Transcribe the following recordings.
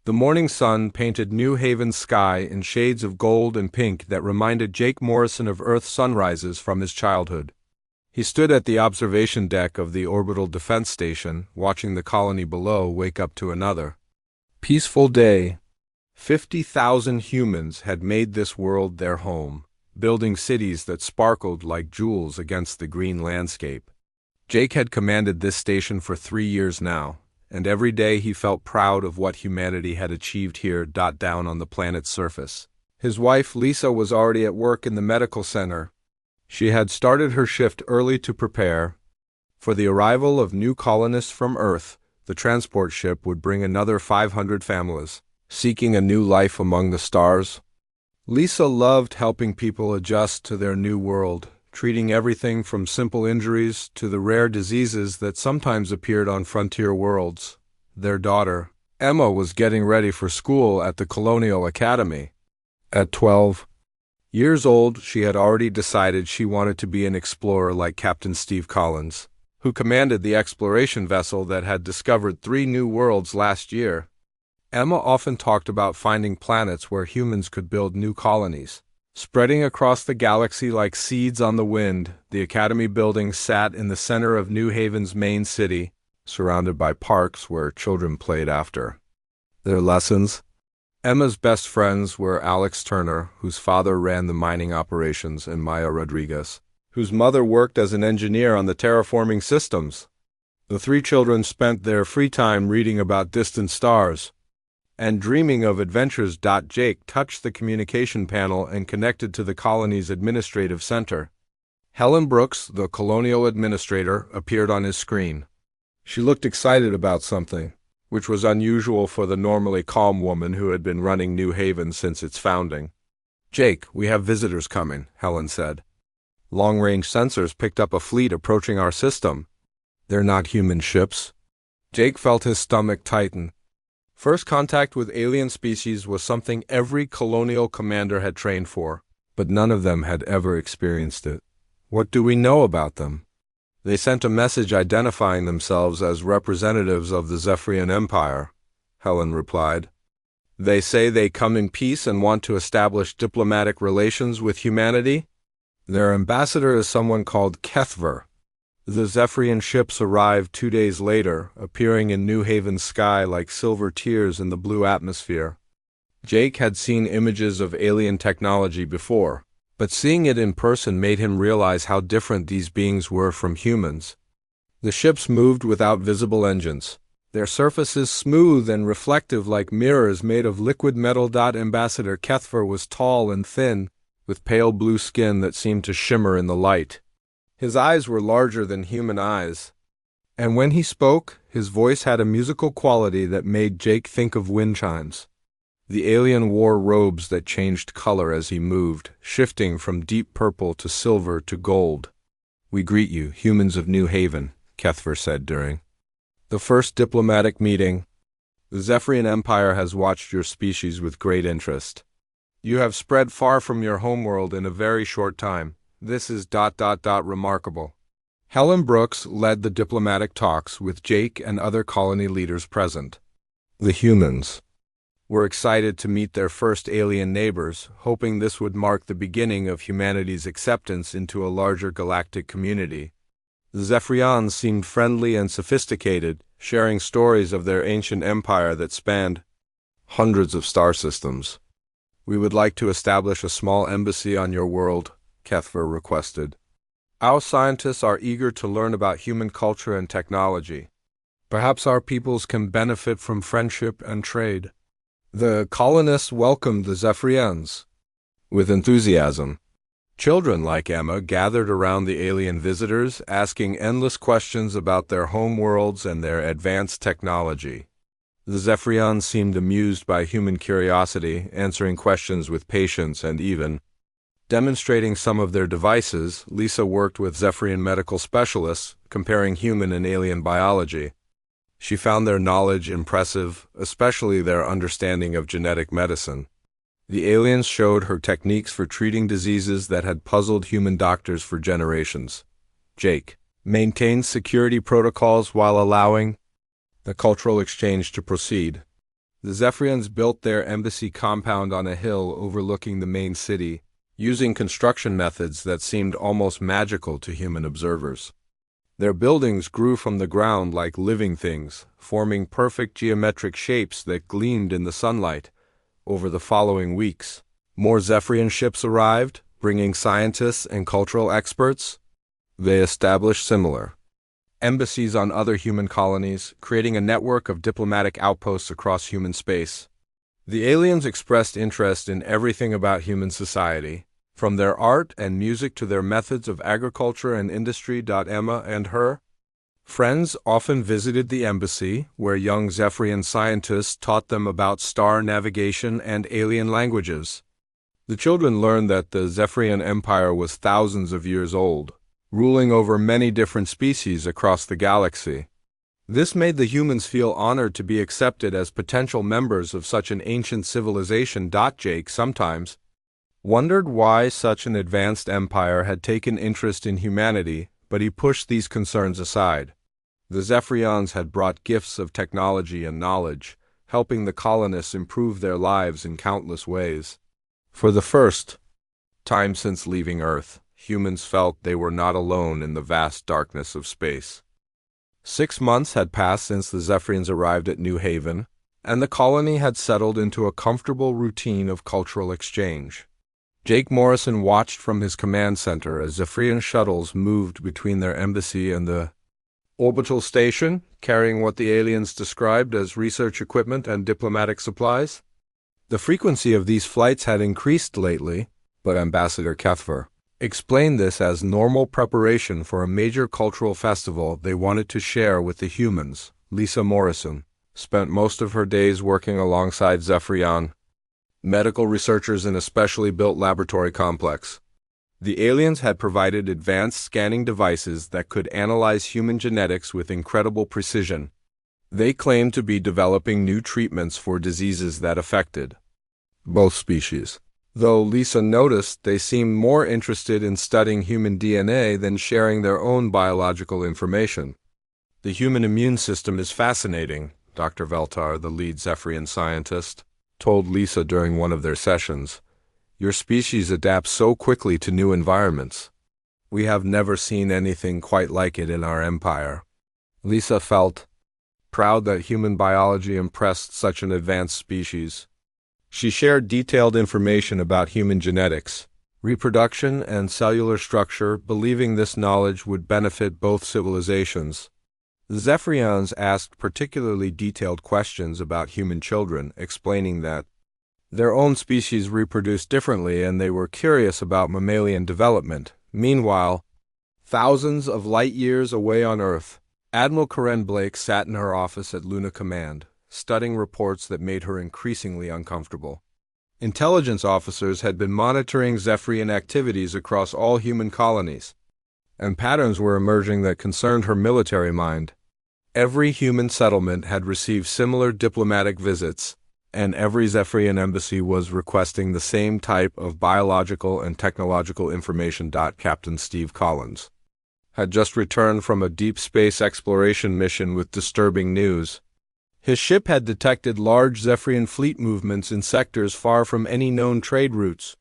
The morning sun painted New Haven's sky in shades of gold and pink that reminded Jake Morrison of Earth's sunrises from his childhood. He stood at the observation deck of the Orbital Defense Station, watching the colony below wake up to another peaceful day. 50,000 humans had made this world their home, building cities that sparkled like jewels against the green landscape. Jake had commanded this station for 3 years now, and every day he felt proud of what humanity had achieved here down on the planet's surface. His wife, Lisa, was already at work in the medical center. She had started her shift early to prepare for the arrival of new colonists from Earth. The transport ship would bring another 500 families, seeking a new life among the stars. Lisa loved helping people adjust to their new world, treating everything from simple injuries to the rare diseases that sometimes appeared on frontier worlds. Their daughter, Emma, was getting ready for school at the Colonial Academy. At 12 years old, she had already decided she wanted to be an explorer like Captain Steve Collins, who commanded the exploration vessel that had discovered 3 new worlds last year. Emma often talked about finding planets where humans could build new colonies, spreading across the galaxy like seeds on the wind. The Academy building sat in the center of New Haven's main city, surrounded by parks where children played after their lessons. Emma's best friends were Alex Turner, whose father ran the mining operations, and Maya Rodriguez, whose mother worked as an engineer on the terraforming systems. The 3 children spent their free time reading about distant stars and dreaming of adventures. Jake touched the communication panel and connected to the colony's administrative center. Helen Brooks, the colonial administrator, appeared on his screen. She looked excited about something, which was unusual for the normally calm woman who had been running New Haven since its founding. "Jake, we have visitors coming," Helen said. "Long-range sensors picked up a fleet approaching our system. They're not human ships." Jake felt his stomach tighten. First contact with alien species was something every colonial commander had trained for, but none of them had ever experienced it. "What do we know about them?" "They sent a message identifying themselves as representatives of the Zephyrian Empire," Helen replied. "They say they come in peace and want to establish diplomatic relations with humanity. Their ambassador is someone called Kethver." The Zephyrian ships arrived 2 days later, appearing in New Haven's sky like silver tears in the blue atmosphere. Jake had seen images of alien technology before, but seeing it in person made him realize how different these beings were from humans. The ships moved without visible engines, their surfaces smooth and reflective like mirrors made of liquid metal. Ambassador Kethver was tall and thin, with pale blue skin that seemed to shimmer in the light. His eyes were larger than human eyes, and when he spoke, his voice had a musical quality that made Jake think of wind chimes. The alien wore robes that changed color as he moved, shifting from deep purple to silver to gold. "We greet you, humans of New Haven," Kethver said during the first diplomatic meeting. "The Zephyrian Empire has watched your species with great interest. You have spread far from your homeworld in a very short time. This is remarkable." Helen Brooks led the diplomatic talks with Jake and other colony leaders present. The humans were excited to meet their first alien neighbors, hoping this would mark the beginning of humanity's acceptance into a larger galactic community. The Zephyrians seemed friendly and sophisticated, sharing stories of their ancient empire that spanned hundreds of star systems. "We would like to establish a small embassy on your world," Kethver requested. "Our scientists are eager to learn about human culture and technology. Perhaps our peoples can benefit from friendship and trade." The colonists welcomed the Zephyrians with enthusiasm. Children like Emma gathered around the alien visitors, asking endless questions about their home worlds and their advanced technology. The Zephyrians seemed amused by human curiosity, answering questions with patience and even demonstrating some of their devices. Lisa worked with Zephyrian medical specialists, comparing human and alien biology. She found their knowledge impressive, especially their understanding of genetic medicine. The aliens showed her techniques for treating diseases that had puzzled human doctors for generations. Jake maintained security protocols while allowing the cultural exchange to proceed. The Zephyrians built their embassy compound on a hill overlooking the main city, using construction methods that seemed almost magical to human observers. Their buildings grew from the ground like living things, forming perfect geometric shapes that gleamed in the sunlight. Over the following weeks, more Zephyrian ships arrived, bringing scientists and cultural experts. They established similar embassies on other human colonies, creating a network of diplomatic outposts across human space. The aliens expressed interest in everything about human society, from their art and music to their methods of agriculture and industry. Emma and her friends often visited the embassy, where young Zephyrian scientists taught them about star navigation and alien languages. The children learned that the Zephyrian Empire was thousands of years old, ruling over many different species across the galaxy. This made the humans feel honored to be accepted as potential members of such an ancient civilization. Jake sometimes wondered why such an advanced empire had taken interest in humanity, but he pushed these concerns aside. The Zephyrians had brought gifts of technology and knowledge, helping the colonists improve their lives in countless ways. For the first time since leaving Earth, humans felt they were not alone in the vast darkness of space. 6 months had passed since the Zephyrians arrived at New Haven, and the colony had settled into a comfortable routine of cultural exchange. Jake Morrison watched from his command center as Zephyrian shuttles moved between their embassy and the orbital station, carrying what the aliens described as research equipment and diplomatic supplies. The frequency of these flights had increased lately, but Ambassador Kethver explained this as normal preparation for a major cultural festival they wanted to share with the humans. Lisa Morrison spent most of her days working alongside Zephyrian medical researchers in a specially built laboratory complex. The aliens had provided advanced scanning devices that could analyze human genetics with incredible precision. They claimed to be developing new treatments for diseases that affected both species. Though Lisa noticed they seemed more interested in studying human DNA than sharing their own biological information. The human immune system is fascinating, Dr. Veltar, the lead Zephyrian scientist, told Lisa during one of their sessions. Your species adapts so quickly to new environments. We have never seen anything quite like it in our empire. Lisa felt proud that human biology impressed such an advanced species. She shared detailed information about human genetics, reproduction, and cellular structure, believing this knowledge would benefit both civilizations. The Zephyrians asked particularly detailed questions about human children, explaining that their own species reproduced differently and they were curious about mammalian development. Meanwhile, thousands of light years away on Earth, Admiral Karen Blake sat in her office at Luna Command, studying reports that made her increasingly uncomfortable. Intelligence officers had been monitoring Zephyrian activities across all human colonies, and patterns were emerging that concerned her military mind. Every human settlement had received similar diplomatic visits, and every Zephyrian embassy was requesting the same type of biological and technological information. Captain Steve Collins had just returned from a deep space exploration mission with disturbing news. His ship had detected large Zephyrian fleet movements in sectors far from any known trade routes.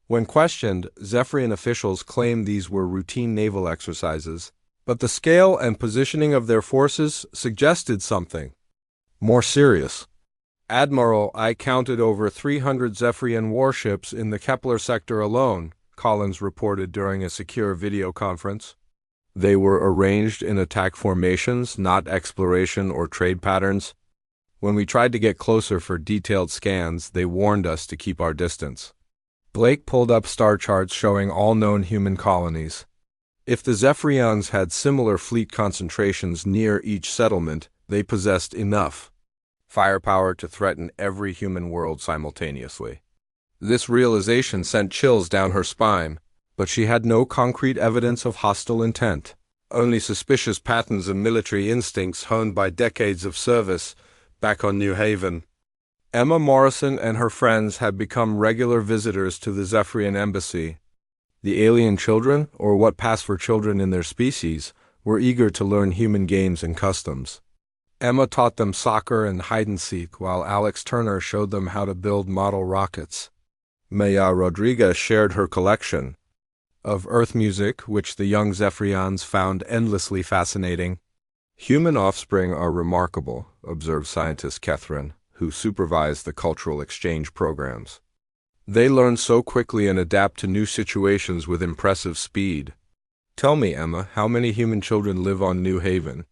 When questioned, Zephyrian officials claimed these were routine naval exercises, but the scale and positioning of their forces suggested something more serious. Admiral, I counted over 300 Zephyrian warships in the Kepler sector alone, Collins reported during a secure video conference. They were arranged in attack formations, not exploration or trade patterns. When we tried to get closer for detailed scans, they warned us to keep our distance. Blake pulled up star charts showing all known human colonies. If the Zephyrians had similar fleet concentrations near each settlement, they possessed enough firepower to threaten every human world simultaneously. This realization sent chills down her spine, but she had no concrete evidence of hostile intent, only suspicious patterns and military instincts honed by decades of service back on New Haven. Emma Morrison and her friends had become regular visitors to the Zephyrian embassy. The alien children, or what passed for children in their species, were eager to learn human games and customs. Emma taught them soccer and hide-and-seek, while Alex Turner showed them how to build model rockets. Maya Rodriguez shared her collection of Earth music, which the young Zephyrians found endlessly fascinating. Human offspring are remarkable, observed scientist Catherine, who supervised the cultural exchange programs. They learn so quickly and adapt to new situations with impressive speed. Tell me, Emma, how many human children live on New Haven?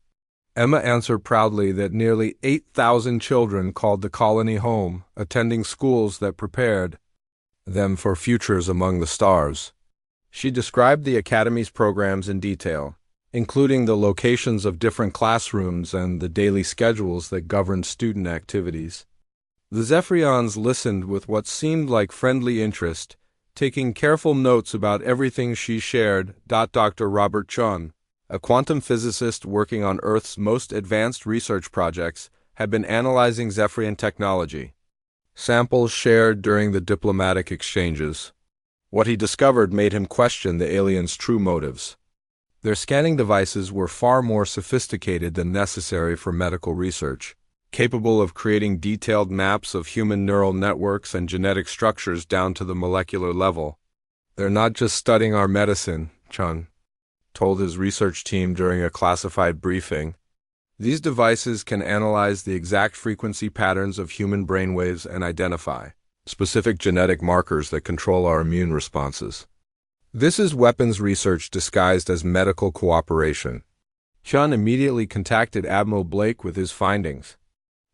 Emma answered proudly that nearly 8,000 children called the colony home, attending schools that prepared them for futures among the stars. She described the Academy's programs in detail, including the locations of different classrooms and the daily schedules that governed student activities. The Zephyrians listened with what seemed like friendly interest, taking careful notes about everything she shared. Dr. Robert Chun, a quantum physicist working on Earth's most advanced research projects, had been analyzing Zephyrian technology. Samples shared during the diplomatic exchanges. What he discovered made him question the aliens' true motives. Their scanning devices were far more sophisticated than necessary for medical research, capable of creating detailed maps of human neural networks and genetic structures down to the molecular level. They're not just studying our medicine, Chun told his research team during a classified briefing. These devices can analyze the exact frequency patterns of human brainwaves and identify specific genetic markers that control our immune responses. This is weapons research disguised as medical cooperation. Chun immediately contacted Admiral Blake with his findings.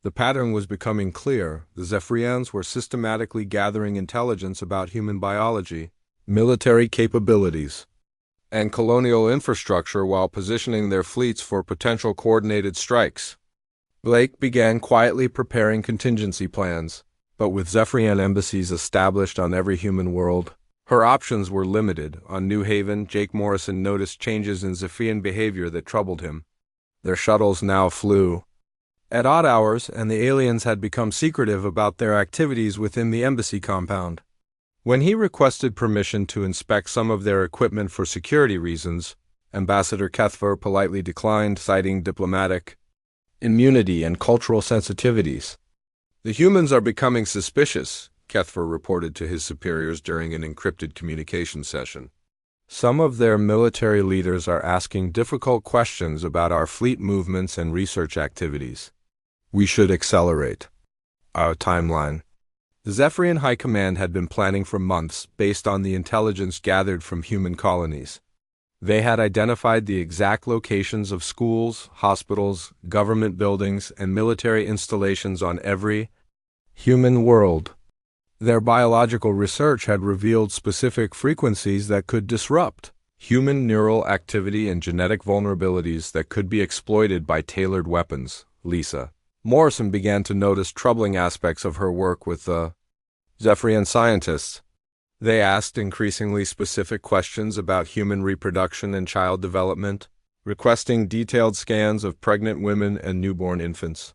The pattern was becoming clear. The Zephyrians were systematically gathering intelligence about human biology, military capabilities, and colonial infrastructure while positioning their fleets for potential coordinated strikes. Blake began quietly preparing contingency plans, but with Zephyrian embassies established on every human world, her options were limited. On New Haven, Jake Morrison noticed changes in Zephyrian behavior that troubled him. Their shuttles now flew at odd hours, and the aliens had become secretive about their activities within the embassy compound. When he requested permission to inspect some of their equipment for security reasons, Ambassador Kethver politely declined, citing diplomatic immunity and cultural sensitivities. The humans are becoming suspicious, Kethver reported to his superiors during an encrypted communication session. Some of their military leaders are asking difficult questions about our fleet movements and research activities. We should accelerate our timeline. The Zephyrian High Command had been planning for months based on the intelligence gathered from human colonies. They had identified the exact locations of schools, hospitals, government buildings, and military installations on every human world. Their biological research had revealed specific frequencies that could disrupt human neural activity and genetic vulnerabilities that could be exploited by tailored weapons. Lisa Morrison began to notice troubling aspects of her work with the Zephyrian scientists. They asked increasingly specific questions about human reproduction and child development, requesting detailed scans of pregnant women and newborn infants.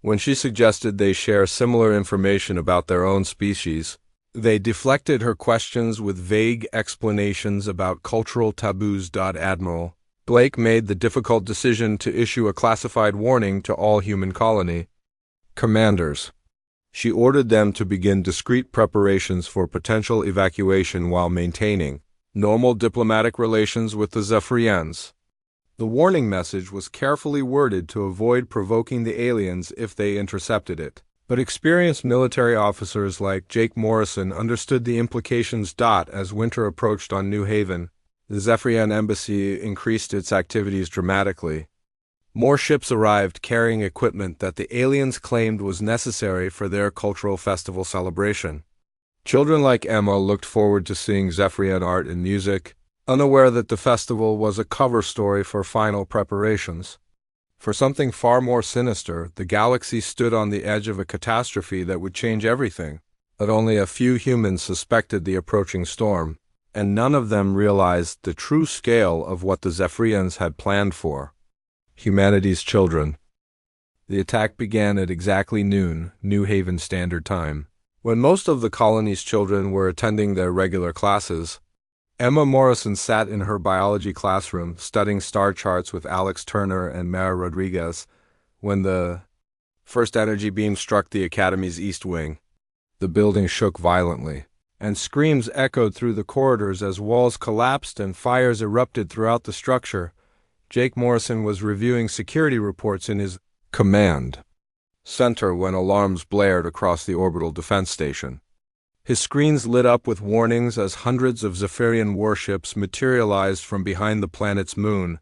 When she suggested they share similar information about their own species, they deflected her questions with vague explanations about cultural taboos. Admiral Blake made the difficult decision to issue a classified warning to all human colony commanders. She ordered them to begin discreet preparations for potential evacuation while maintaining normal diplomatic relations with the Zephyrians. The warning message was carefully worded to avoid provoking the aliens if they intercepted it, but experienced military officers like Jake Morrison understood the implications. As winter approached on New Haven, the Zephyrian embassy increased its activities dramatically. More ships arrived carrying equipment that the aliens claimed was necessary for their cultural festival celebration. Children like Emma looked forward to seeing Zephyrian art and music, unaware that the festival was a cover story for final preparations. For something far more sinister, the galaxy stood on the edge of a catastrophe that would change everything. But only a few humans suspected the approaching storm, and none of them realized the true scale of what the Zephyrians had planned for humanity's children. The attack began at exactly noon, New Haven Standard Time. When most of the colony's children were attending their regular classes, Emma Morrison sat in her biology classroom studying star charts with Alex Turner and Mara Rodriguez When the first energy beam struck the Academy's east wing, the building shook violently, and screams echoed through the corridors as walls collapsed and fires erupted throughout the structure. Jake Morrison was reviewing security reports in his command center when alarms blared across the orbital defense station. His screens lit up with warnings as hundreds of Zephyrian warships materialized from behind the planet's moon,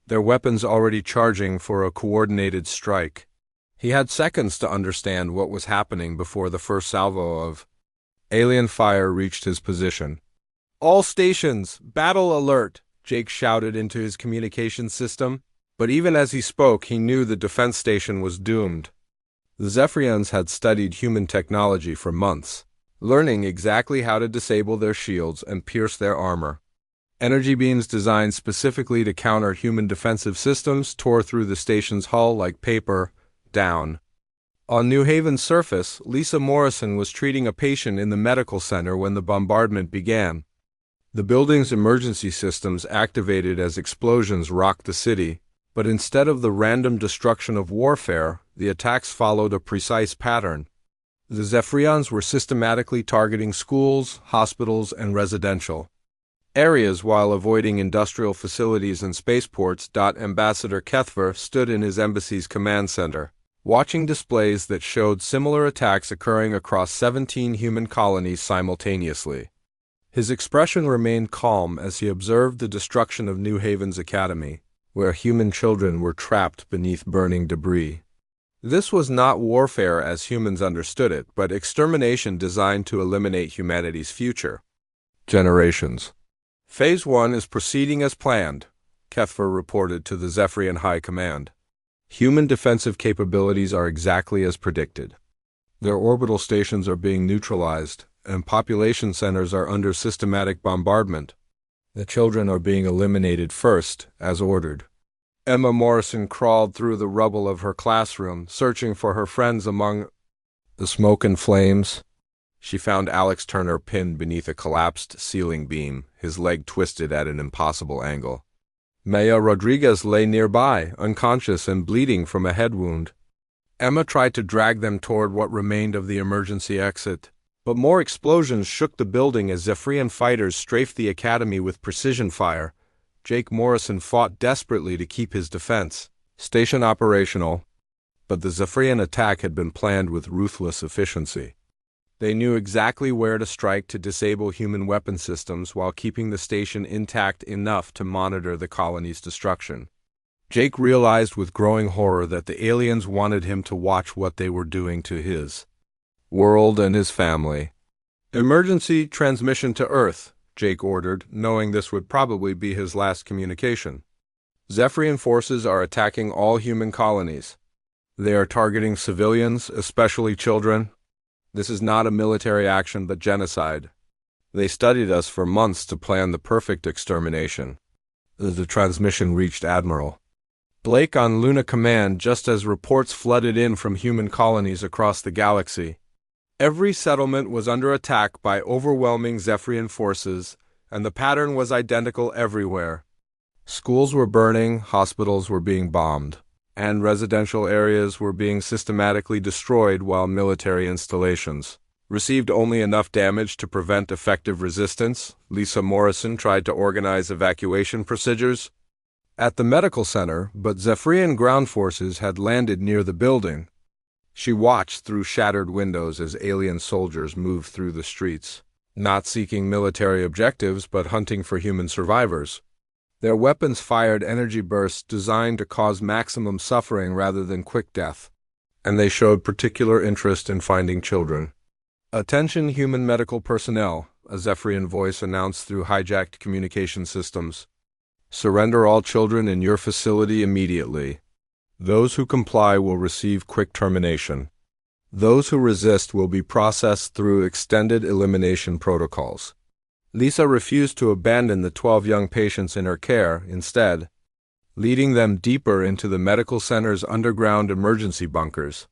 their weapons already charging for a coordinated strike. He had seconds to understand what was happening before the first salvo of alien fire reached his position. "All stations, battle alert!" Jake shouted into his communications system. But even as he spoke, he knew the defense station was doomed. The Zephyrians had studied human technology for months, learning exactly how to disable their shields and pierce their armor. Energy beams designed specifically to counter human defensive systems tore through the station's hull like paper. Down on New Haven's surface, Lisa Morrison was treating a patient in the medical center when the bombardment began. The building's emergency systems activated as explosions rocked the city, but instead of the random destruction of warfare, the attacks followed a precise pattern. The Zephyrians were systematically targeting schools, hospitals, and residential areas while avoiding industrial facilities and spaceports. Ambassador Kethver stood in his embassy's command center, watching displays that showed similar attacks occurring across 17 human colonies simultaneously. His expression remained calm as he observed the destruction of New Haven's Academy, where human children were trapped beneath burning debris. This was not warfare as humans understood it, but extermination designed to eliminate humanity's future generations. Phase 1 is proceeding as planned, Kethver reported to the Zephyrian High Command. Human defensive capabilities are exactly as predicted. Their orbital stations are being neutralized, and population centers are under systematic bombardment. The children are being eliminated first, as ordered. Emma Morrison crawled through the rubble of her classroom, searching for her friends among the smoke and flames. She found Alex Turner pinned beneath a collapsed ceiling beam, his leg twisted at an impossible angle. Maya Rodriguez lay nearby, unconscious and bleeding from a head wound. Emma tried to drag them toward what remained of the emergency exit, but more explosions shook the building as Zephyrian fighters strafed the Academy with precision fire. Jake Morrison fought desperately to keep his defense station operational, but the Zephyrian attack had been planned with ruthless efficiency. They knew exactly where to strike to disable human weapon systems while keeping the station intact enough to monitor the colony's destruction. Jake realized with growing horror that the aliens wanted him to watch what they were doing to his world and his family. "Emergency transmission to Earth," Jake ordered, knowing this would probably be his last communication. "Zephyrian forces are attacking all human colonies. They are targeting civilians, especially children. This is not a military action but genocide. They studied us for months to plan the perfect extermination." The transmission reached Admiral Blake on Luna Command just as reports flooded in from human colonies across the galaxy. Every settlement was under attack by overwhelming Zephyrian forces, and the pattern was identical everywhere. Schools were burning, hospitals were being bombed, and residential areas were being systematically destroyed while military installations received only enough damage to prevent effective resistance. Lisa Morrison tried to organize evacuation procedures at the medical center, but Zephyrian ground forces had landed near the building. She watched through shattered windows as alien soldiers moved through the streets, not seeking military objectives but hunting for human survivors. Their weapons fired energy bursts designed to cause maximum suffering rather than quick death, and they showed particular interest in finding children. "Attention human medical personnel," a Zephyrian voice announced through hijacked communication systems. "Surrender all children in your facility immediately. Those who comply will receive quick termination. Those who resist will be processed through extended elimination protocols." Lisa refused to abandon the 12 young patients in her care, instead, leading them deeper into the medical center's underground emergency bunkers.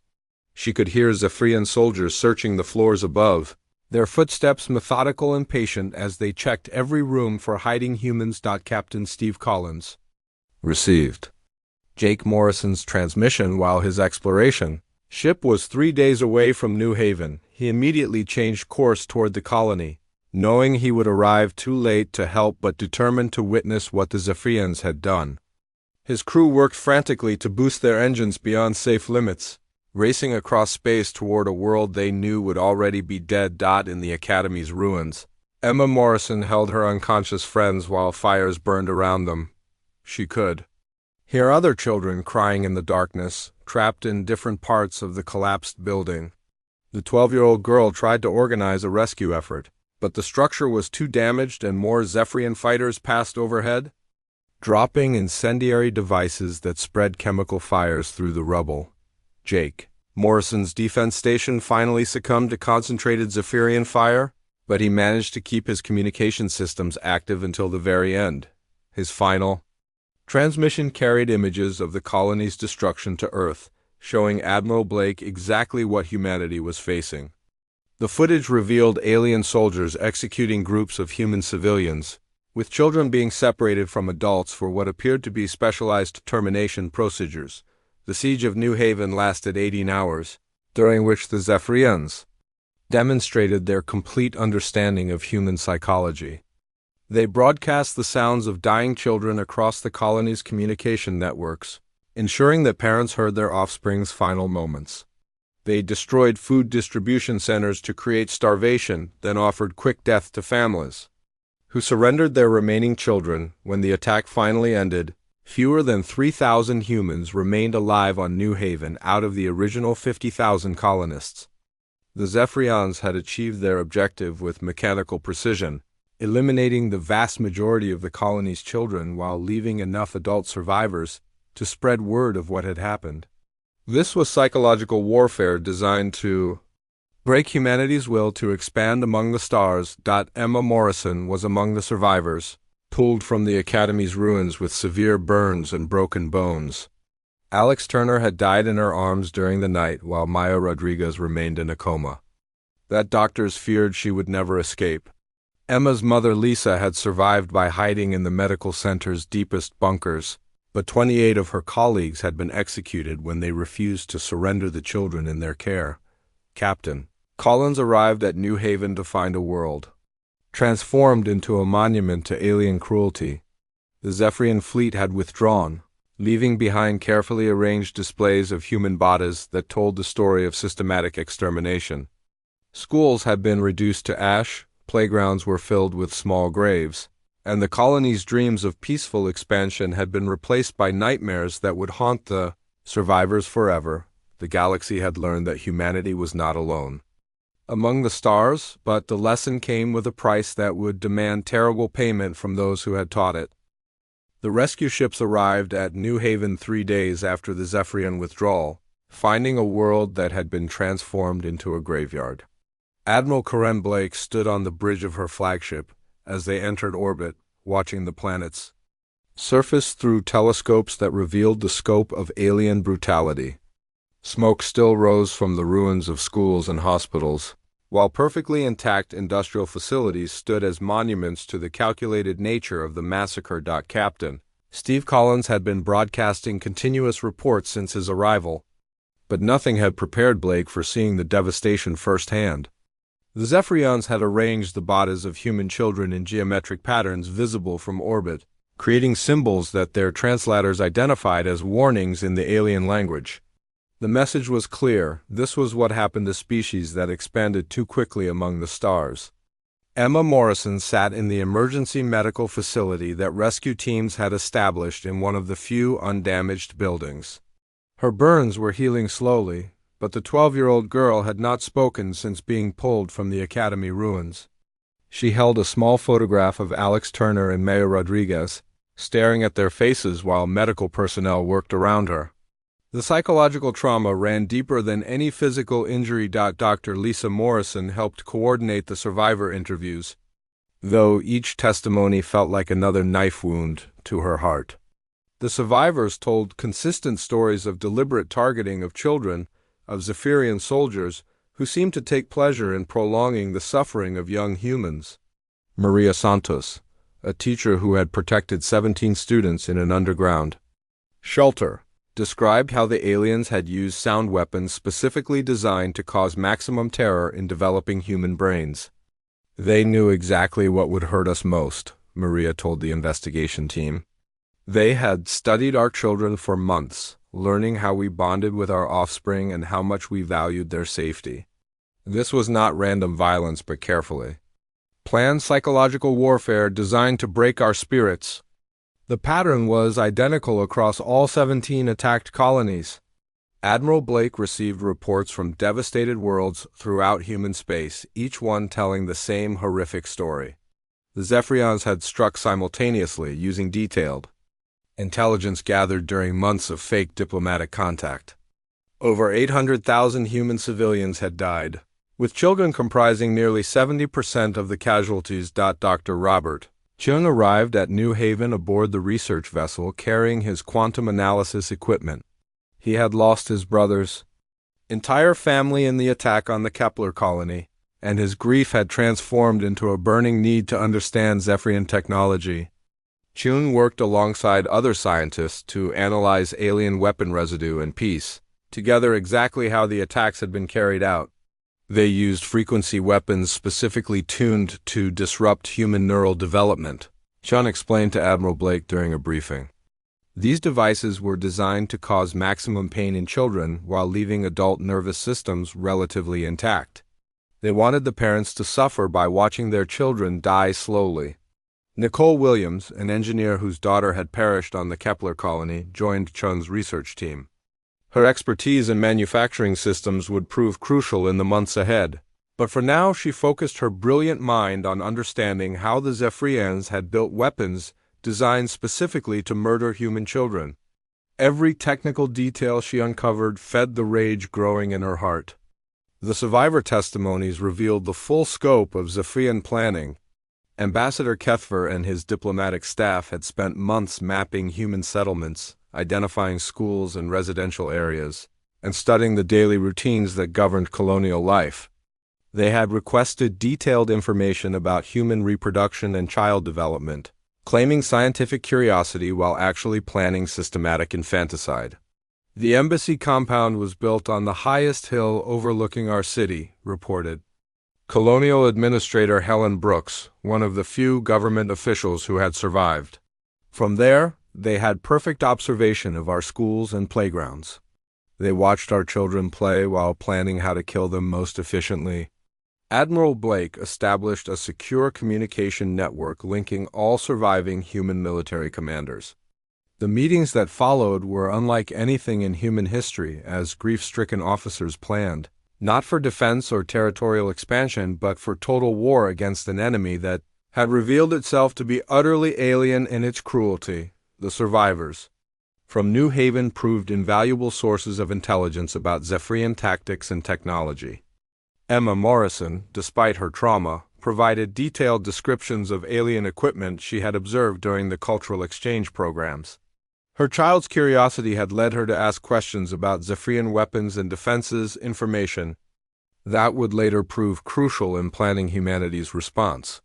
She could hear Zephyrian soldiers searching the floors above, their footsteps methodical and patient as they checked every room for hiding humans. Captain Steve Collins received. Jake Morrison's transmission while his exploration ship was 3 days away from New Haven. He immediately changed course toward the colony, knowing he would arrive too late to help but determined to witness what the Zephyrians had done. His crew worked frantically to boost their engines beyond safe limits, racing across space toward a world they knew would already be dead. In the Academy's ruins, Emma Morrison held her unconscious friends while fires burned around them. She could hear other children crying in the darkness, trapped in different parts of the collapsed building. The 12-year-old girl tried to organize a rescue effort, but the structure was too damaged and more Zephyrian fighters passed overhead, dropping incendiary devices that spread chemical fires through the rubble. Jake Morrison's defense station finally succumbed to concentrated Zephyrian fire, but he managed to keep his communication systems active until the very end. His final transmission carried images of the colony's destruction to Earth, showing Admiral Blake exactly what humanity was facing. The footage revealed alien soldiers executing groups of human civilians, with children being separated from adults for what appeared to be specialized termination procedures. The siege of New Haven lasted 18 hours, during which the Zephyrians demonstrated their complete understanding of human psychology. They broadcast the sounds of dying children across the colony's communication networks, ensuring that parents heard their offspring's final moments. They destroyed food distribution centers to create starvation, then offered quick death to families who surrendered their remaining children. When the attack finally ended, fewer than 3,000 humans remained alive on New Haven out of the original 50,000 colonists. The Zephyrians had achieved their objective with mechanical precision, eliminating the vast majority of the colony's children while leaving enough adult survivors to spread word of what had happened. This was psychological warfare designed to break humanity's will to expand among the stars. Emma Morrison was among the survivors, pulled from the Academy's ruins with severe burns and broken bones. Alex Turner had died in her arms during the night while Maya Rodriguez remained in a coma that doctors feared she would never escape. Emma's mother Lisa had survived by hiding in the medical center's deepest bunkers, but 28 of her colleagues had been executed when they refused to surrender the children in their care. Captain Collins arrived at New Haven to find a world transformed into a monument to alien cruelty. The Zephyrian fleet had withdrawn, leaving behind carefully arranged displays of human bodies that told the story of systematic extermination. Schools had been reduced to ash, playgrounds were filled with small graves, and the colony's dreams of peaceful expansion had been replaced by nightmares that would haunt the survivors forever. The galaxy had learned that humanity was not alone among the stars, but the lesson came with a price that would demand terrible payment from those who had taught it. The rescue ships arrived at New Haven 3 days after the Zephyrian withdrawal, finding a world that had been transformed into a graveyard. Admiral Karen Blake stood on the bridge of her flagship as they entered orbit, watching the planets surface through telescopes that revealed the scope of alien brutality. Smoke still rose from the ruins of schools and hospitals, while perfectly intact industrial facilities stood as monuments to the calculated nature of the massacre. Captain Steve Collins had been broadcasting continuous reports since his arrival, but nothing had prepared Blake for seeing the devastation firsthand. The Zephyrians had arranged the bodies of human children in geometric patterns visible from orbit, creating symbols that their translators identified as warnings in the alien language. The message was clear: this was what happened to species that expanded too quickly among the stars. Emma Morrison sat in the emergency medical facility that rescue teams had established in one of the few undamaged buildings. Her burns were healing slowly, but the 12-year-old girl had not spoken since being pulled from the Academy ruins. She held a small photograph of Alex Turner and Maya Rodriguez, staring at their faces while medical personnel worked around her. The psychological trauma ran deeper than any physical injury. Dr. Lisa Morrison helped coordinate the survivor interviews, though each testimony felt like another knife wound to her heart. The survivors told consistent stories of deliberate targeting of children, of Zephyrian soldiers who seemed to take pleasure in prolonging the suffering of young humans. Maria Santos, a teacher who had protected 17 students in an underground shelter, described how the aliens had used sound weapons specifically designed to cause maximum terror in developing human brains. They knew exactly what would hurt us most, Maria told the investigation team. They had studied our children for months, learning how we bonded with our offspring and how much we valued their safety. This was not random violence, but carefully planned psychological warfare designed to break our spirits. The pattern was identical across all 17 attacked colonies. Admiral Blake received reports from devastated worlds throughout human space, each one telling the same horrific story. The Zephyrians had struck simultaneously, using detailed intelligence gathered during months of fake diplomatic contact. Over 800,000 human civilians had died, with children comprising nearly 70% of the casualties. Dr. Robert Chung arrived at New Haven aboard the research vessel carrying his quantum analysis equipment. He had lost his brother's entire family in the attack on the Kepler colony, and his grief had transformed into a burning need to understand Zephyrian technology. Chung worked alongside other scientists to analyze alien weapon residue and piece together exactly how the attacks had been carried out. They used frequency weapons specifically tuned to disrupt human neural development, Chung explained to Admiral Blake during a briefing. These devices were designed to cause maximum pain in children while leaving adult nervous systems relatively intact. They wanted the parents to suffer by watching their children die slowly. Nicole Williams, an engineer whose daughter had perished on the Kepler colony, joined Chung's research team. Her expertise in manufacturing systems would prove crucial in the months ahead, but for now she focused her brilliant mind on understanding how the Zephyrians had built weapons designed specifically to murder human children. Every technical detail she uncovered fed the rage growing in her heart. The survivor testimonies revealed the full scope of Zephyrian planning. Ambassador Kethver and his diplomatic staff had spent months mapping human settlements, identifying schools and residential areas, and studying the daily routines that governed colonial life. They had requested detailed information about human reproduction and child development, claiming scientific curiosity while actually planning systematic infanticide. The embassy compound was built on the highest hill overlooking our city, reported Colonial Administrator Helen Brooks, one of the few government officials who had survived. From there, they had perfect observation of our schools and playgrounds. They watched our children play while planning how to kill them most efficiently. Admiral Blake established a secure communication network linking all surviving human military commanders. The meetings that followed were unlike anything in human history, as grief-stricken officers planned, not for defense or territorial expansion, but for total war against an enemy that had revealed itself to be utterly alien in its cruelty. The survivors from New Haven proved invaluable sources of intelligence about Zephyrian tactics and technology. Emma Morrison, despite her trauma, provided detailed descriptions of alien equipment she had observed during the cultural exchange programs. Her child's curiosity had led her to ask questions about Zephyrian weapons and defenses information that would later prove crucial in planning humanity's response.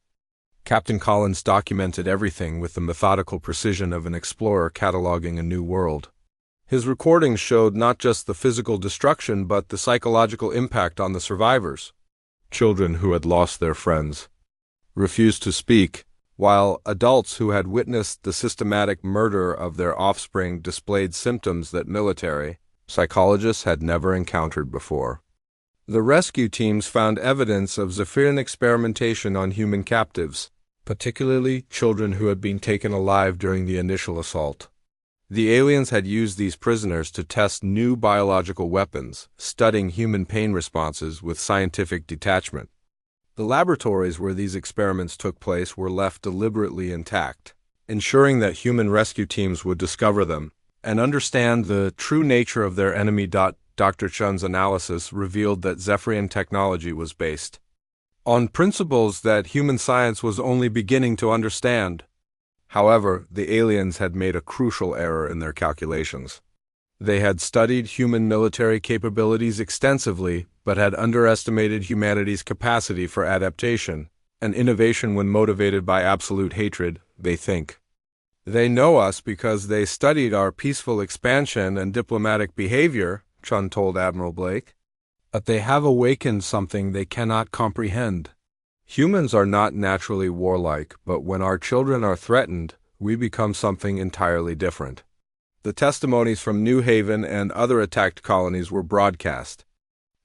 Captain Collins documented everything with the methodical precision of an explorer cataloging a new world. His recordings showed not just the physical destruction but the psychological impact on the survivors. Children who had lost their friends refused to speak, while adults who had witnessed the systematic murder of their offspring displayed symptoms that military psychologists had never encountered before. The rescue teams found evidence of Zephyrian experimentation on human captives, particularly children who had been taken alive during the initial assault. The aliens had used these prisoners to test new biological weapons, studying human pain responses with scientific detachment. The laboratories where these experiments took place were left deliberately intact, ensuring that human rescue teams would discover them and understand the true nature of their enemy. Dr. Chun's analysis revealed that Zephyrian technology was based on principles that human science was only beginning to understand. However, the aliens had made a crucial error in their calculations. They had studied human military capabilities extensively, but had underestimated humanity's capacity for adaptation and innovation when motivated by absolute hatred, they think. They know us because they studied our peaceful expansion and diplomatic behavior, Chun told Admiral Blake. But they have awakened something they cannot comprehend. Humans are not naturally warlike, but when our children are threatened, we become something entirely different. The testimonies from New Haven and other attacked colonies were broadcast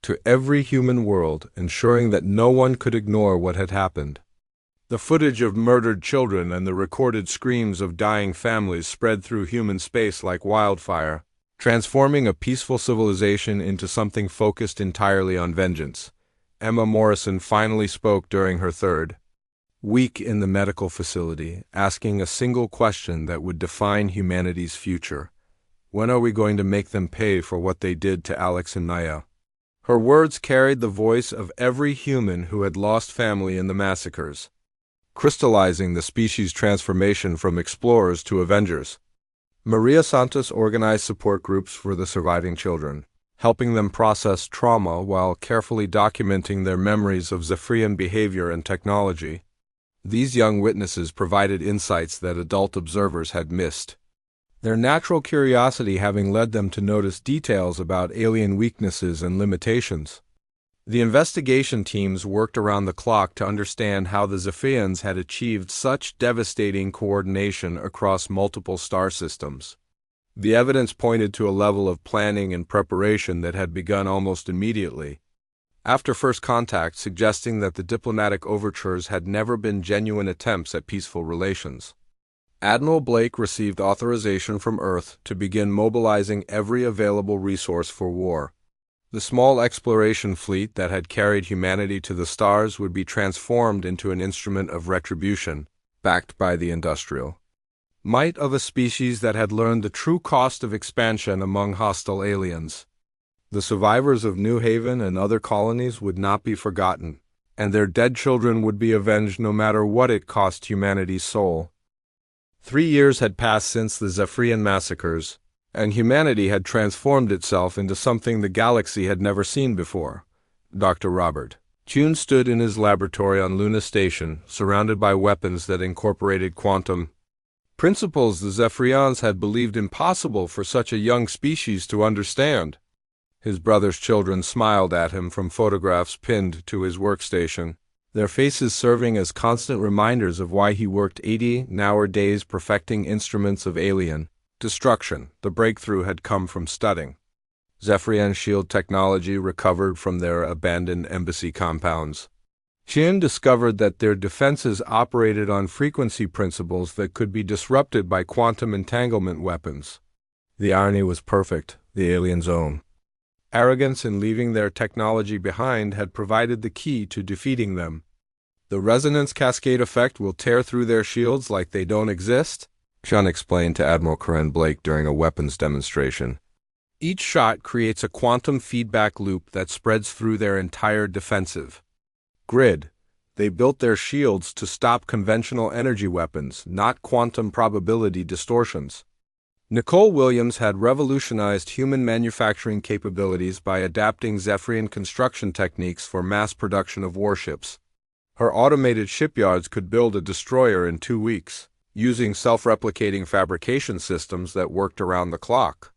to every human world, ensuring that no one could ignore what had happened. The footage of murdered children and the recorded screams of dying families spread through human space like wildfire, transforming a peaceful civilization into something focused entirely on vengeance. Emma Morrison finally spoke during her third week in the medical facility, asking a single question that would define humanity's future. When are we going to make them pay for what they did to Alex and Naya? Her words carried the voice of every human who had lost family in the massacres, crystallizing the species' transformation from explorers to avengers. Maria Santos organized support groups for the surviving children, helping them process trauma while carefully documenting their memories of Zephyrian behavior and technology. These young witnesses provided insights that adult observers had missed, their natural curiosity having led them to notice details about alien weaknesses and limitations. The investigation teams worked around the clock to understand how the Zephyrians had achieved such devastating coordination across multiple star systems. The evidence pointed to a level of planning and preparation that had begun almost immediately after first contact, suggesting that the diplomatic overtures had never been genuine attempts at peaceful relations. Admiral Blake received authorization from Earth to begin mobilizing every available resource for war. The small exploration fleet that had carried humanity to the stars would be transformed into an instrument of retribution, backed by the industrial might of a species that had learned the true cost of expansion among hostile aliens. The survivors of New Haven and other colonies would not be forgotten, and their dead children would be avenged no matter what it cost humanity's soul. 3 years had passed since the Zephyrian massacres, and humanity had transformed itself into something the galaxy had never seen before. Dr. Robert June stood in his laboratory on Luna Station, surrounded by weapons that incorporated quantum principles the Zephyrians had believed impossible for such a young species to understand. His brother's children smiled at him from photographs pinned to his workstation, their faces serving as constant reminders of why he worked 80-hour days perfecting instruments of alien destruction. The breakthrough had come from studying Zephyrian shield technology recovered from their abandoned embassy compounds. Chien discovered that their defenses operated on frequency principles that could be disrupted by quantum entanglement weapons. The irony was perfect, the aliens' own arrogance in leaving their technology behind had provided the key to defeating them. The resonance cascade effect will tear through their shields like they don't exist, Chun explained to Admiral Corinne Blake during a weapons demonstration. Each shot creates a quantum feedback loop that spreads through their entire defensive grid. They built their shields to stop conventional energy weapons, not quantum probability distortions. Nicole Williams had revolutionized human manufacturing capabilities by adapting Zephyrian construction techniques for mass production of warships. Her automated shipyards could build a destroyer in 2 weeks, using self-replicating fabrication systems that worked around the clock.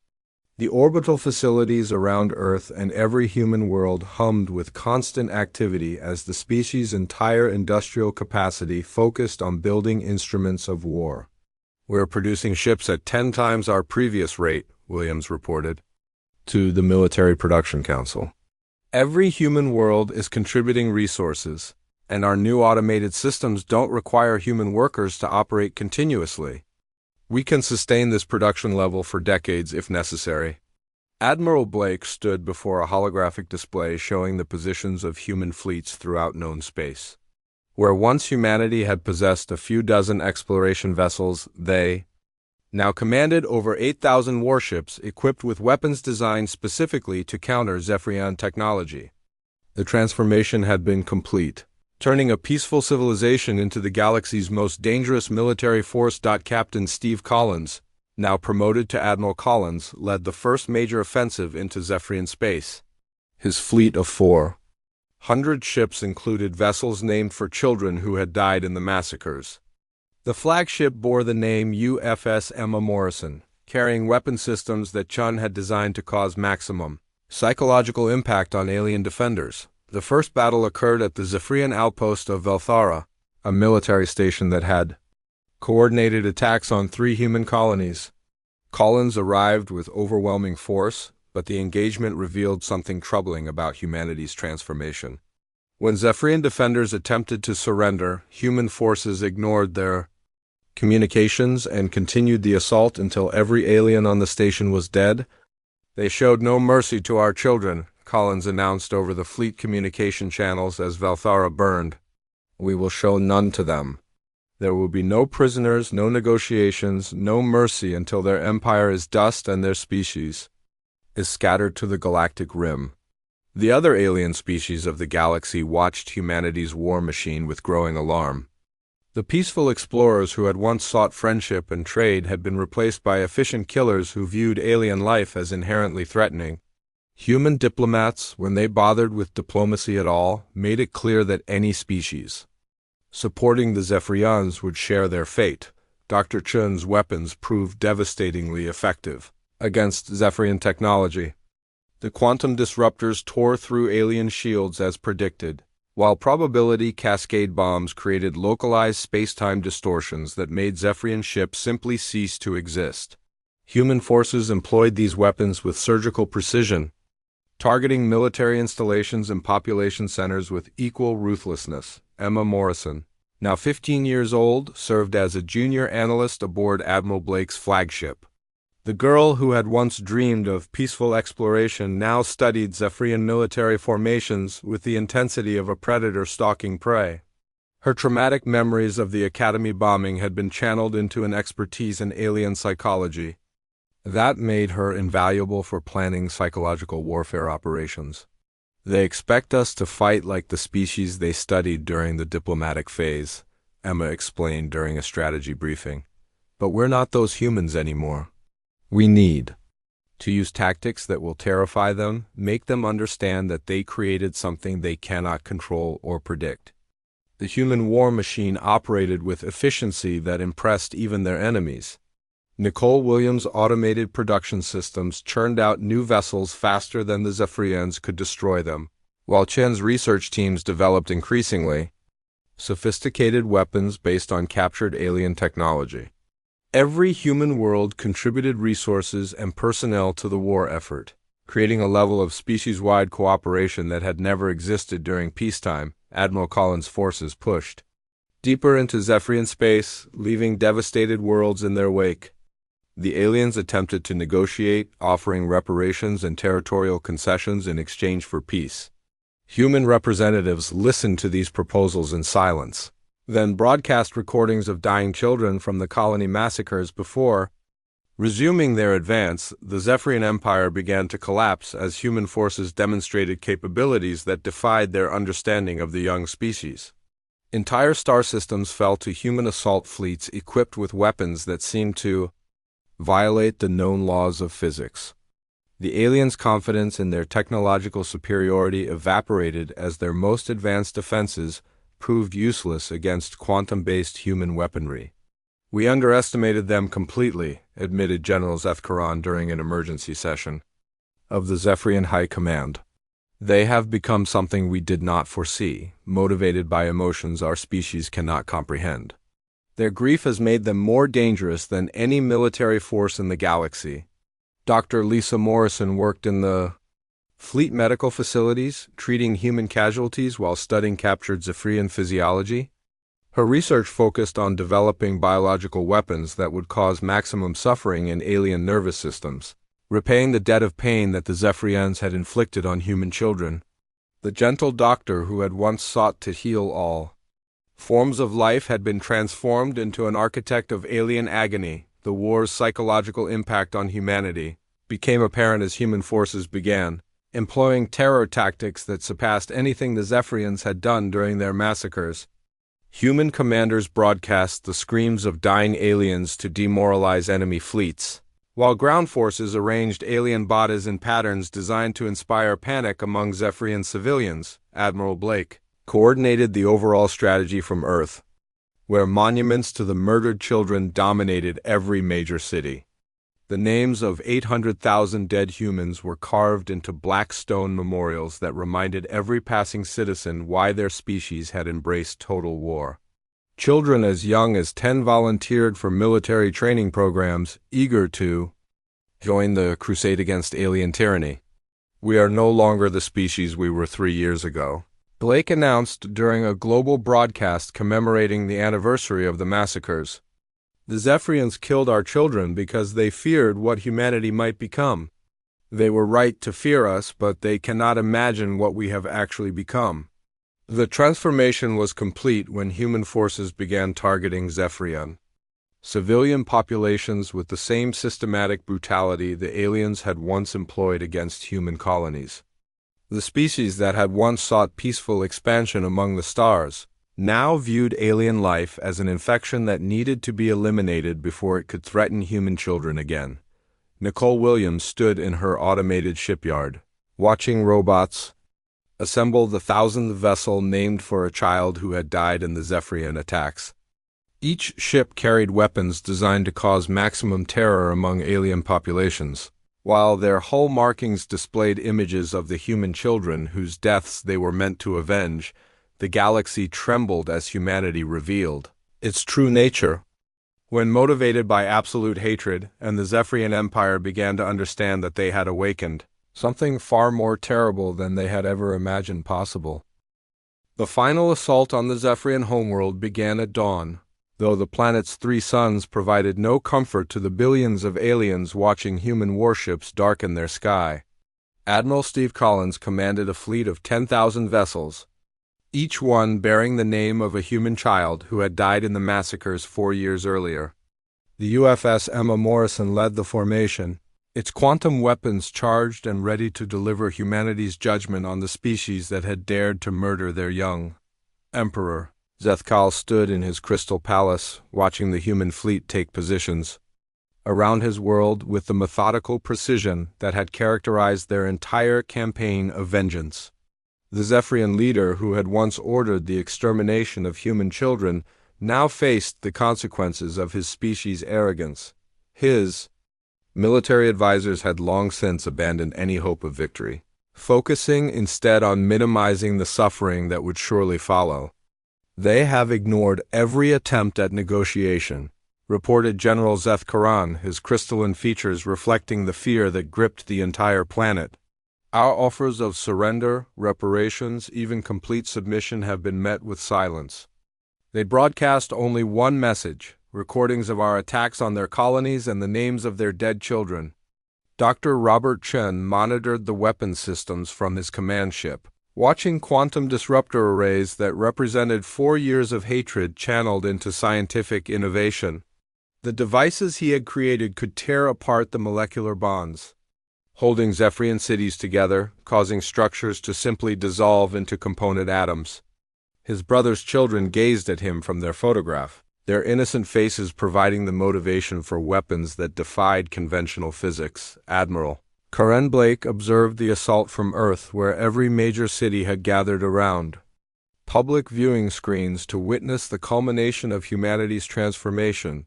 The orbital facilities around Earth and every human world hummed with constant activity as the species' entire industrial capacity focused on building instruments of war. "We're producing ships at 10 times our previous rate," Williams reported to the Military Production Council. "Every human world is contributing resources, and our new automated systems don't require human workers to operate continuously. We can sustain this production level for decades if necessary." Admiral Blake stood before a holographic display showing the positions of human fleets throughout known space. Where once humanity had possessed a few dozen exploration vessels, they now commanded over 8,000 warships equipped with weapons designed specifically to counter Zephyrian technology. The transformation had been complete, turning a peaceful civilization into the galaxy's most dangerous military force. Captain Steve Collins, now promoted to Admiral Collins, led the first major offensive into Zephyrian space. His fleet of 400 ships included vessels named for children who had died in the massacres. The flagship bore the name USS Emma Morrison, carrying weapon systems that Chun had designed to cause maximum psychological impact on alien defenders. The first battle occurred at the Zephyrian outpost of Velthara, a military station that had coordinated attacks on 3 human colonies. Collins arrived with overwhelming force, but the engagement revealed something troubling about humanity's transformation. When Zephyrian defenders attempted to surrender, human forces ignored their communications and continued the assault until every alien on the station was dead. "They showed no mercy to our children," Collins announced over the fleet communication channels as Velthara burned. "We will show none to them. There will be no prisoners, no negotiations, no mercy until their empire is dust and their species is scattered to the galactic rim." The other alien species of the galaxy watched humanity's war machine with growing alarm. The peaceful explorers who had once sought friendship and trade had been replaced by efficient killers who viewed alien life as inherently threatening. Human diplomats, when they bothered with diplomacy at all, made it clear that any species supporting the Zephyrians would share their fate. Dr. Chun's weapons proved devastatingly effective against Zephyrian technology. The quantum disruptors tore through alien shields as predicted, while probability cascade bombs created localized space-time distortions that made Zephyrian ships simply cease to exist. Human forces employed these weapons with surgical precision, targeting military installations and population centers with equal ruthlessness. Emma Morrison, now 15 years old, served as a junior analyst aboard Admiral Blake's flagship. The girl who had once dreamed of peaceful exploration now studied Zephyrian military formations with the intensity of a predator stalking prey. Her traumatic memories of the Academy bombing had been channeled into an expertise in alien psychology. That made her invaluable for planning psychological warfare operations. "They expect us to fight like the species they studied during the diplomatic phase," Emma explained during a strategy briefing. "But we're not those humans anymore. We need to use tactics that will terrify them, make them understand that they created something they cannot control or predict." The human war machine operated with efficiency that impressed even their enemies. Nicole Williams' automated production systems churned out new vessels faster than the Zephyrians could destroy them, while Chen's research teams developed increasingly sophisticated weapons based on captured alien technology. Every human world contributed resources and personnel to the war effort, creating a level of species-wide cooperation that had never existed during peacetime. Admiral Collins' forces pushed deeper into Zephyrian space, leaving devastated worlds in their wake. The aliens attempted to negotiate, offering reparations and territorial concessions in exchange for peace. Human representatives listened to these proposals in silence, then broadcast recordings of dying children from the colony massacres before resuming their advance. The Zephyrian Empire began to collapse as human forces demonstrated capabilities that defied their understanding of the young species. Entire star systems fell to human assault fleets equipped with weapons that seemed to violate the known laws of physics. The aliens' confidence in their technological superiority evaporated as their most advanced defenses proved useless against quantum-based human weaponry. "We underestimated them completely," admitted General Zethkaran during an emergency session of the Zephyrian High Command. "They have become something we did not foresee, motivated by emotions our species cannot comprehend. Their grief has made them more dangerous than any military force in the galaxy." Dr. Lisa Morrison worked in the fleet medical facilities, treating human casualties while studying captured Zephyrian physiology. Her research focused on developing biological weapons that would cause maximum suffering in alien nervous systems, repaying the debt of pain that the Zephyrians had inflicted on human children. The gentle doctor who had once sought to heal all forms of life had been transformed into an architect of alien agony. The war's psychological impact on humanity became apparent as human forces began employing terror tactics that surpassed anything the Zephyrians had done during their massacres. Human commanders broadcast the screams of dying aliens to demoralize enemy fleets, while ground forces arranged alien bodies in patterns designed to inspire panic among Zephyrian civilians. Admiral Blake coordinated the overall strategy from Earth, where monuments to the murdered children dominated every major city. The names of 800,000 dead humans were carved into black stone memorials that reminded every passing citizen why their species had embraced total war. Children as young as 10 volunteered for military training programs, eager to join the crusade against alien tyranny. "We are no longer the species we were 3 years ago," Blake announced during a global broadcast commemorating the anniversary of the massacres. "The Zephyrians killed our children because they feared what humanity might become. They were right to fear us, but they cannot imagine what we have actually become." The transformation was complete when human forces began targeting Zephyrian civilian populations with the same systematic brutality the aliens had once employed against human colonies. The species that had once sought peaceful expansion among the stars now viewed alien life as an infection that needed to be eliminated before it could threaten human children again. Nicole Williams stood in her automated shipyard, watching robots assemble the 1,000th vessel named for a child who had died in the Zephyrian attacks. Each ship carried weapons designed to cause maximum terror among alien populations, while their hull markings displayed images of the human children whose deaths they were meant to avenge. The galaxy trembled as humanity revealed its true nature. When motivated by absolute hatred, and the Zephyrian Empire began to understand that they had awakened something far more terrible than they had ever imagined possible. The final assault on the Zephyrian homeworld began at dawn, though the planet's 3 suns provided no comfort to the billions of aliens watching human warships darken their sky. Admiral Steve Collins commanded a fleet of 10,000 vessels, each one bearing the name of a human child who had died in the massacres 4 years earlier. The USS Emma Morrison led the formation, its quantum weapons charged and ready to deliver humanity's judgment on the species that had dared to murder their young. Emperor Zethkal stood in his crystal palace, watching the human fleet take positions around his world with the methodical precision that had characterized their entire campaign of vengeance. The Zephyrian leader, who had once ordered the extermination of human children, now faced the consequences of his species' arrogance. His military advisors had long since abandoned any hope of victory, focusing instead on minimizing the suffering that would surely follow. "They have ignored every attempt at negotiation," reported General Zeth Karan, his crystalline features reflecting the fear that gripped the entire planet. "Our offers of surrender, reparations, even complete submission have been met with silence." They broadcast only one message: recordings of our attacks on their colonies and the names of their dead children. Dr. Robert Chen monitored the weapons systems from his command ship, watching quantum disruptor arrays that represented 4 years of hatred channeled into scientific innovation. The devices he had created could tear apart the molecular bonds, holding Zephyrian cities together, causing structures to simply dissolve into component atoms. His brother's children gazed at him from their photograph, their innocent faces providing the motivation for weapons that defied conventional physics. Admiral Karen Blake observed the assault from Earth, where every major city had gathered around public viewing screens to witness the culmination of humanity's transformation.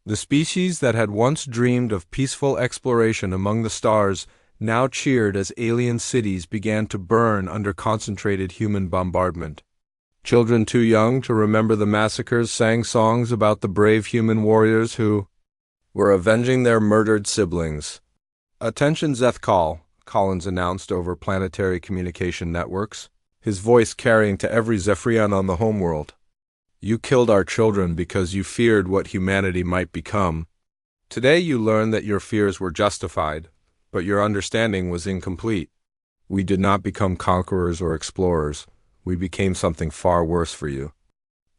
The species that had once dreamed of peaceful exploration among the stars now cheered as alien cities began to burn under concentrated human bombardment. Children too young to remember the massacres sang songs about the brave human warriors who were avenging their murdered siblings. "Attention Zethkal," Collins announced over planetary communication networks, his voice carrying to every Zephyrian on the homeworld. "You killed our children because you feared what humanity might become. Today you learn that your fears were justified, but your understanding was incomplete. We did not become conquerors or explorers. We became something far worse for you."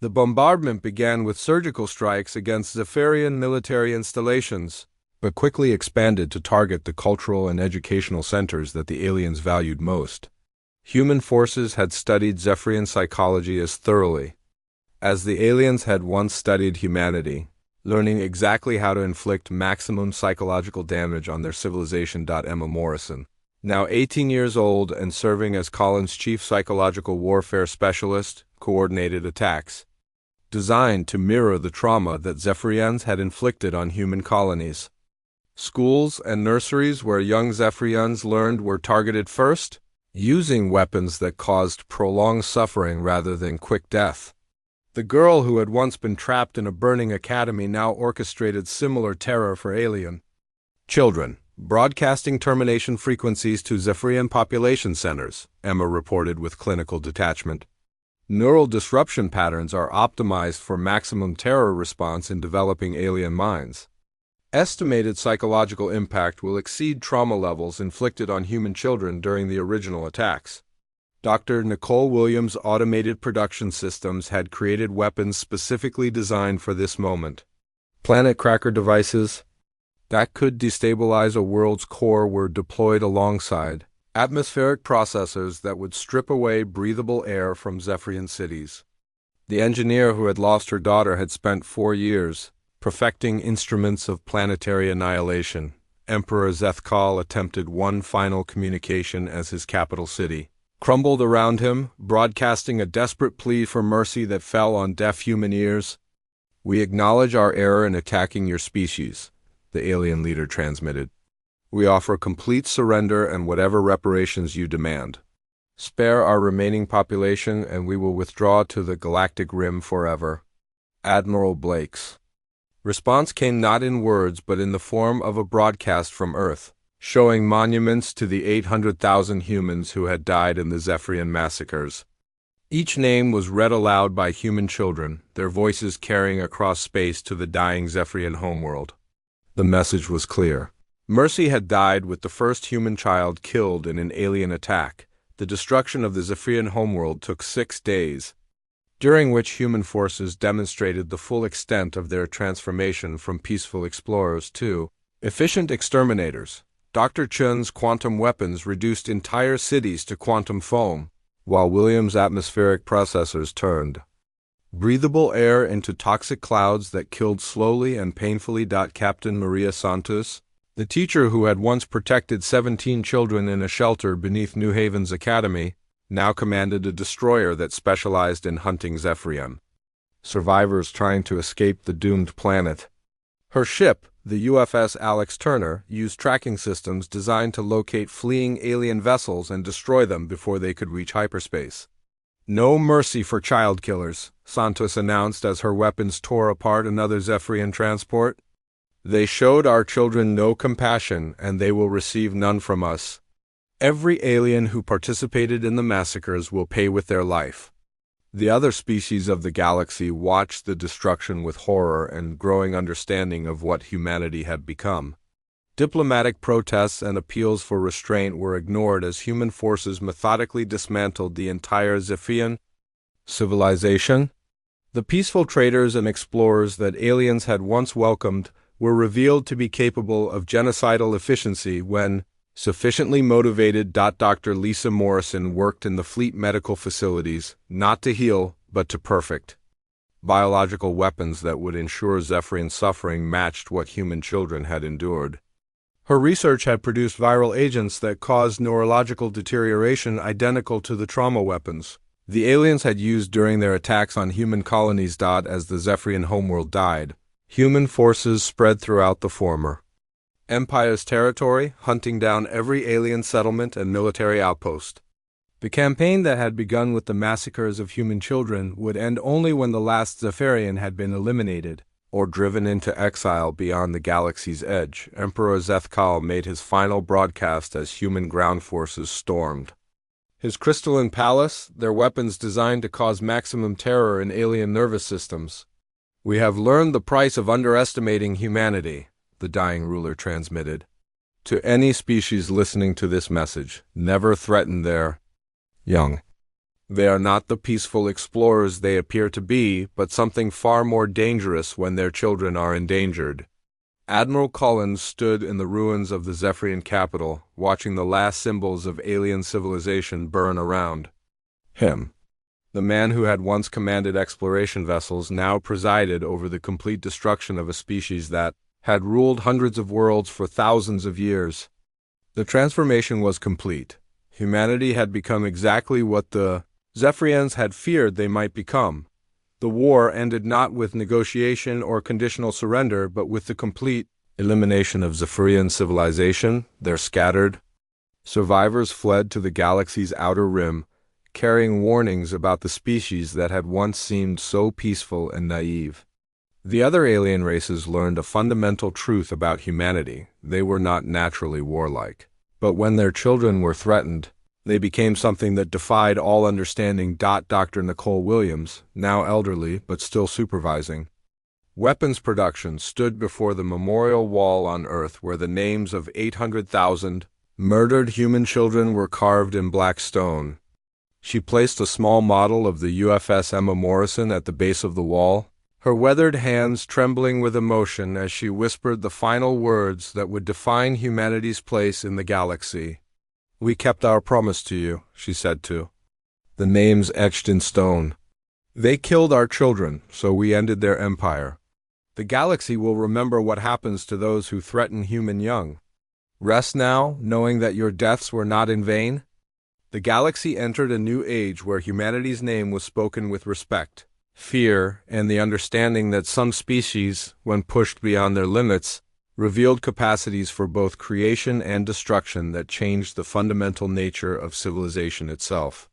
The bombardment began with surgical strikes against Zephyrian military installations, but quickly expanded to target the cultural and educational centers that the aliens valued most. Human forces had studied Zephyrian psychology as thoroughly as the aliens had once studied humanity, learning exactly how to inflict maximum psychological damage on their civilization. Emma Morrison, now 18 years old and serving as Collins' chief psychological warfare specialist, coordinated attacks. designed to mirror the trauma that Zephyrians had inflicted on human colonies. Schools and nurseries where young Zephyrians learned were targeted first, using weapons that caused prolonged suffering rather than quick death. The girl who had once been trapped in a burning academy now orchestrated similar terror for alien children, broadcasting termination frequencies to Zephyrian population centers, Emma reported with clinical detachment. Neural disruption patterns are optimized for maximum terror response in developing alien minds. Estimated psychological impact will exceed trauma levels inflicted on human children during the original attacks. Dr. Nicole Williams' automated production systems had created weapons specifically designed for this moment. Planet cracker devices that could destabilize a world's core were deployed alongside atmospheric processors that would strip away breathable air from Zephyrian cities. The engineer who had lost her daughter had spent 4 years perfecting instruments of planetary annihilation. Emperor Zethkal attempted one final communication as his capital city crumbled around him, broadcasting a desperate plea for mercy that fell on deaf human ears. "We acknowledge our error in attacking your species," the alien leader transmitted. "We offer complete surrender and whatever reparations you demand. Spare our remaining population and we will withdraw to the Galactic Rim forever." Admiral Blake's response came not in words but in the form of a broadcast from Earth, showing monuments to the 800,000 humans who had died in the Zephyrian massacres. Each name was read aloud by human children, their voices carrying across space to the dying Zephyrian homeworld. The message was clear. Mercy had died with the first human child killed in an alien attack. The destruction of the Zephyrian homeworld took 6 days, during which human forces demonstrated the full extent of their transformation from peaceful explorers to efficient exterminators. Dr. Chun's quantum weapons reduced entire cities to quantum foam, while Williams' atmospheric processors turned breathable air into toxic clouds that killed slowly and painfully. Captain Maria Santos, the teacher who had once protected 17 children in a shelter beneath New Haven's academy, now commanded a destroyer that specialized in hunting Zephyrian survivors trying to escape the doomed planet. Her ship, the UFS Alex Turner, used tracking systems designed to locate fleeing alien vessels and destroy them before they could reach hyperspace. "No mercy for child killers," Santos announced as her weapons tore apart another Zephyrian transport. "They showed our children no compassion, and they will receive none from us. Every alien who participated in the massacres will pay with their life." The other species of the galaxy watched the destruction with horror and growing understanding of what humanity had become. Diplomatic protests and appeals for restraint were ignored as human forces methodically dismantled the entire Zephyrian civilization. The peaceful traders and explorers that aliens had once welcomed were revealed to be capable of genocidal efficiency when sufficiently motivated. Dr. Lisa Morrison worked in the fleet medical facilities, not to heal, but to perfect biological weapons that would ensure Zephyrian suffering matched what human children had endured. Her research had produced viral agents that caused neurological deterioration identical to the trauma weapons the aliens had used during their attacks on human colonies. As the Zephyrian homeworld died, human forces spread throughout the former Empire's territory, hunting down every alien settlement and military outpost. The campaign that had begun with the massacres of human children would end only when the last Zephyrian had been eliminated or driven into exile beyond the galaxy's edge. Emperor Zethkal made his final broadcast as human ground forces stormed his crystalline palace, their weapons designed to cause maximum terror in alien nervous systems. "We have learned the price of underestimating humanity," the dying ruler transmitted. "To any species listening to this message, never threaten their young. They are not the peaceful explorers they appear to be, but something far more dangerous when their children are endangered." Admiral Collins stood in the ruins of the Zephyrian capital, watching the last symbols of alien civilization burn around him. The man who had once commanded exploration vessels now presided over the complete destruction of a species that had ruled hundreds of worlds for thousands of years. The transformation was complete. Humanity had become exactly what the Zephyrians had feared they might become: The war ended not with negotiation or conditional surrender, but with the complete elimination of Zephyrian civilization. Their scattered survivors fled to the galaxy's outer rim, carrying warnings about the species that had once seemed so peaceful and naive. The other alien races learned a fundamental truth about humanity: they were not naturally warlike. But when their children were threatened, they became something that defied all understanding. Dr. Nicole Williams, now elderly but still supervising weapons production, stood before the memorial wall on Earth where the names of 800,000 murdered human children were carved in black stone. She placed a small model of the USS Emma Morrison at the base of the wall, her weathered hands trembling with emotion as she whispered the final words that would define humanity's place in the galaxy. "We kept our promise to you," she said to the names etched in stone. "They killed our children, so we ended their empire. The galaxy will remember what happens to those who threaten human young. Rest now, knowing that your deaths were not in vain." The galaxy entered a new age where humanity's name was spoken with respect, fear, and the understanding that some species, when pushed beyond their limits, revealed capacities for both creation and destruction that changed the fundamental nature of civilization itself.